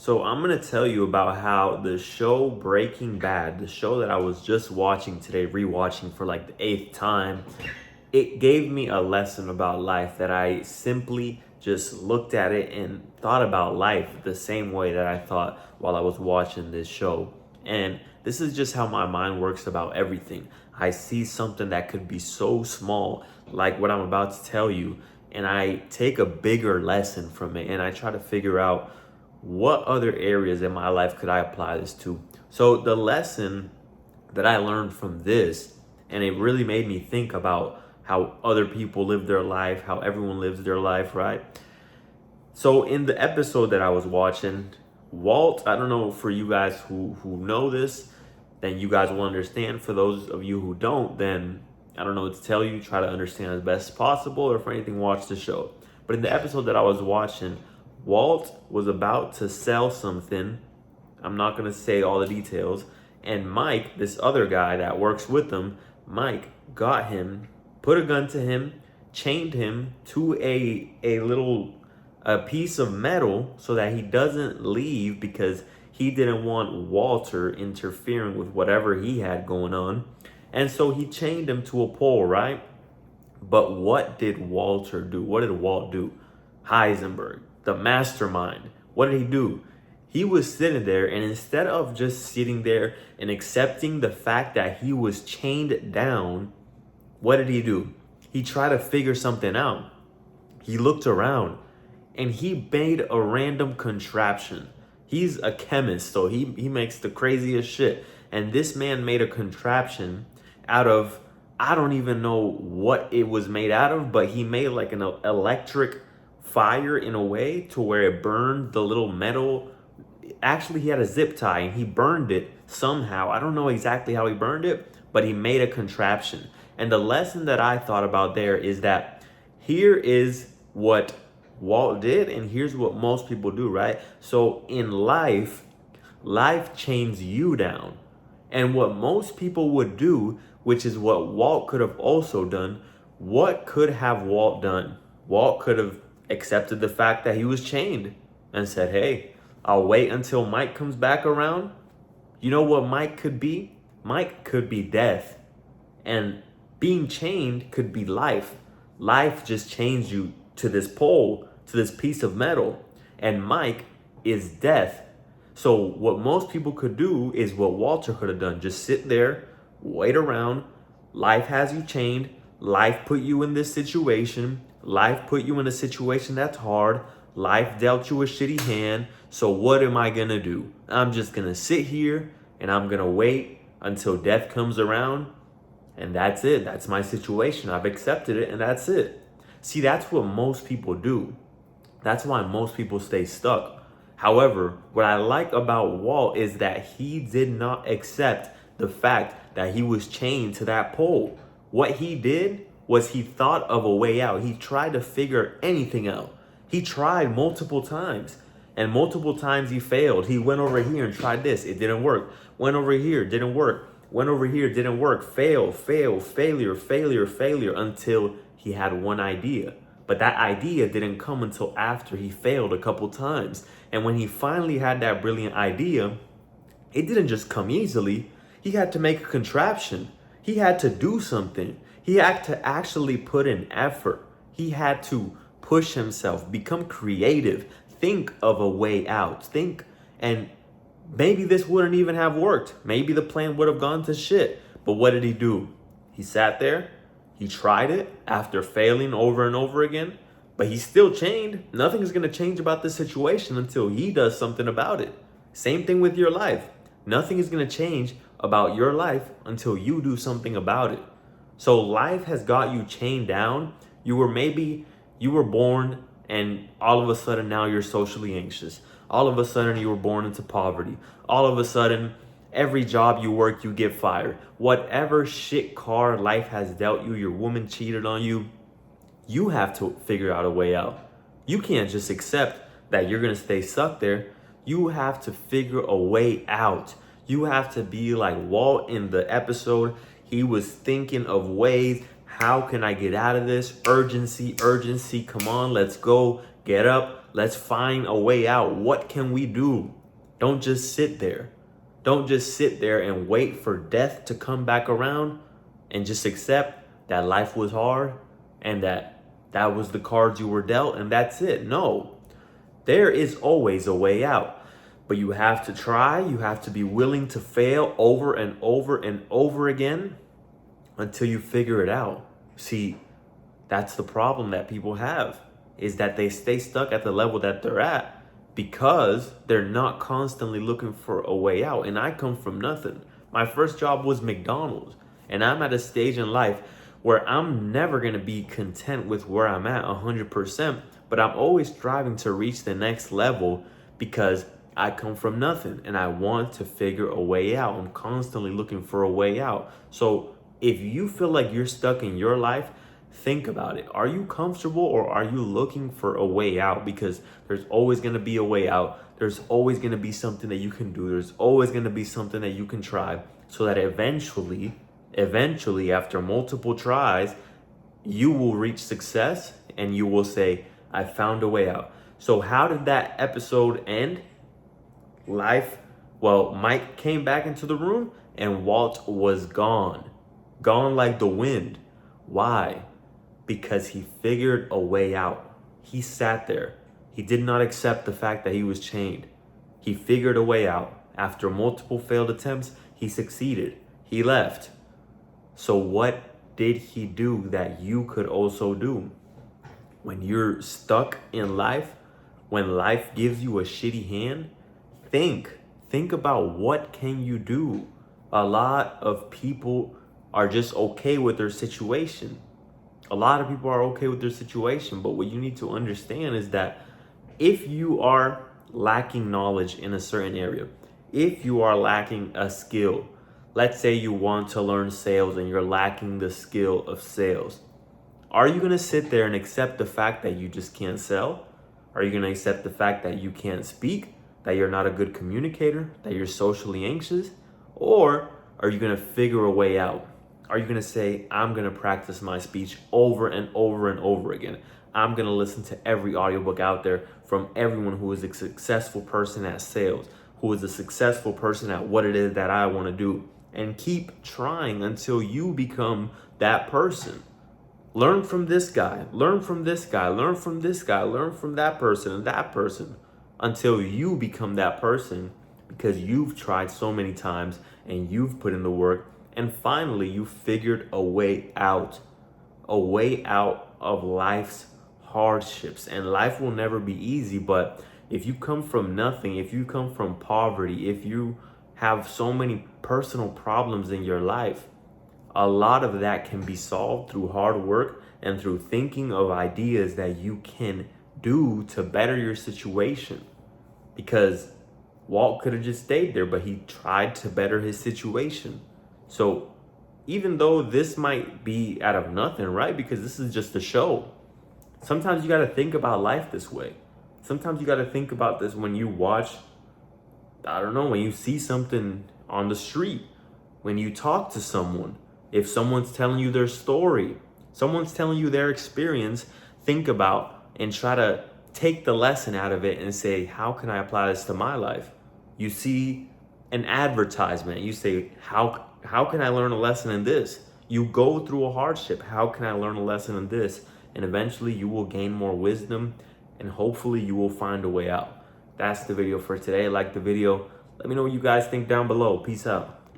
So I'm gonna tell you about how the show Breaking Bad, the show that I was just watching today, rewatching for like the eighth time, it gave me a lesson about life that I simply just looked at it and thought about life the same way that I thought while I was watching this show. And this is just how my mind works about everything. I see something that could be so small, like what I'm about to tell you, and I take a bigger lesson from it and I try to figure out what other areas in my life could I apply this to. So the lesson that I learned from this, and it really made me think about how other people live their life, how everyone lives their life, right? So in the episode that I was watching, Walt, I don't know for you guys who know this, then you guys will understand. For those of you who don't, then I don't know what to tell you. Try to understand as best as possible, or for anything, watch the show. But in the episode that I was watching, Walt was about to sell something. I'm not gonna say all the details. And Mike, this other guy that works with him, Mike got him, put a gun to him, chained him to a piece of metal so that he doesn't leave because he didn't want Walter interfering with whatever he had going on. And so he chained him to a pole, right? But what did Walter do? What did Walt do? Heisenberg, the mastermind. What did he do? He was sitting there, and instead of just sitting there and accepting the fact that he was chained down, what did he do? He tried to figure something out. He looked around and he made a random contraption. He's a chemist, so he makes the craziest shit. And this man made a contraption out of, I don't even know what it was made out of, but he made like an electric fire in a way to where it burned the little metal. Actually, he had a zip tie and he burned it somehow. I don't know exactly how he burned it, but he made a contraption. And the lesson that I thought about there is that here is what Walt did, and here's what most people do, right? So in life, life chains you down. And what most people would do, which is what Walt could have also done, what could have Walt done? Walt could have accepted the fact that he was chained and said, hey, I'll wait until Mike comes back around. You know what Mike could be? Mike could be death. And being chained could be life. Life just chains you to this pole, to this piece of metal. And Mike is death. So what most people could do is what Walter could have done. Just sit there, wait around. Life has you chained. Life put you in this situation. Life put you in a situation that's hard. Life dealt you a shitty hand. So what am I gonna do? I'm just gonna sit here and I'm gonna wait until death comes around. And that's it. That's my situation. I've accepted it and that's it. See, that's what most people do. That's why most people stay stuck. However, what I like about Walt is that he did not accept the fact that he was chained to that pole. What he did was he thought of a way out. He tried to figure anything out. He tried multiple times, and multiple times he failed. He went over here and tried this. It didn't work. Went over here, didn't work. Went over here, didn't work. Failure, until he had one idea. But that idea didn't come until after he failed a couple times. And when he finally had that brilliant idea, it didn't just come easily. He had to make a contraption. He had to do something. He had to actually put in effort. He had to push himself, become creative, think of a way out. And maybe this wouldn't even have worked. Maybe the plan would have gone to shit. But what did he do? He sat there. He tried it after failing over and over again, but he's still chained. Nothing is going to change about this situation until he does something about it. Same thing with your life. Nothing is going to change about your life until you do something about it. So life has got you chained down. You were born and all of a sudden now you're socially anxious. All of a sudden you were born into poverty. All of a sudden every job you work, you get fired. Whatever shit card life has dealt you, your woman cheated on you, you have to figure out a way out. You can't just accept that you're going to stay stuck there. You have to figure a way out. You have to be like Walt in the episode. He was thinking of ways. How can I get out of this? Urgency. Come on, let's go. Get up. let's find a way out. What can we do? Don't just sit there. Don't just sit there and wait for death to come back around and just accept that life was hard and that was the cards you were dealt and that's it. No, there is always a way out, but you have to try. You have to be willing to fail over and over and over again until you figure it out. See, that's the problem that people have, is that they stay stuck at the level that they're at because they're not constantly looking for a way out. And I come from nothing. My first job was McDonald's, and I'm at a stage in life where I'm never going to be content with where I'm at 100%, but I'm always striving to reach the next level because I come from nothing and I want to figure a way out. I'm constantly looking for a way out. So if you feel like you're stuck in your life, think about it. Are you comfortable or are you looking for a way out? Because there's always going to be a way out. There's always going to be something that you can do. There's always going to be something that you can try so that eventually, after multiple tries, you will reach success and you will say, I found a way out. So how did that episode end? Mike came back into the room and Walt was gone. Gone like the wind. Why? Because he figured a way out. He sat there. He did not accept the fact that he was chained. He figured a way out. After multiple failed attempts, he succeeded. He left. So what did he do that you could also do? When you're stuck in life, when life gives you a shitty hand, think about what can you do. A lot of people are just okay with their situation. A lot of people are okay with their situation, but what you need to understand is that if you are lacking knowledge in a certain area, if you are lacking a skill, let's say you want to learn sales and you're lacking the skill of sales, are you going to sit there and accept the fact that you just can't sell? Are you going to accept the fact that you can't speak, that you're not a good communicator, that you're socially anxious? Or are you going to figure a way out? Are you going to say, I'm going to practice my speech over and over and over again? I'm going to listen to every audiobook out there from everyone who is a successful person at sales, who is a successful person at what it is that I want to do, and keep trying until you become that person. Learn from this guy, learn from this guy, learn from this guy, learn from that person and that person until you become that person because you've tried so many times and you've put in the work. And finally, you figured a way out of life's hardships. And life will never be easy, but if you come from nothing, if you come from poverty, if you have so many personal problems in your life, a lot of that can be solved through hard work and through thinking of ideas that you can do to better your situation. Because Walt could have just stayed there, but he tried to better his situation. So even though this might be out of nothing, right? Because this is just a show. Sometimes you got to think about life this way. Sometimes you got to think about this when you watch, when you see something on the street, when you talk to someone, if someone's telling you their story, someone's telling you their experience, think about and try to take the lesson out of it and say, how can I apply this to my life? You see an advertisement, you say, how can I learn a lesson in this? You go through a hardship. How can I learn a lesson in this? And eventually you will gain more wisdom and hopefully you will find a way out. That's the video for today. Like the video. Let me know what you guys think down below. Peace out.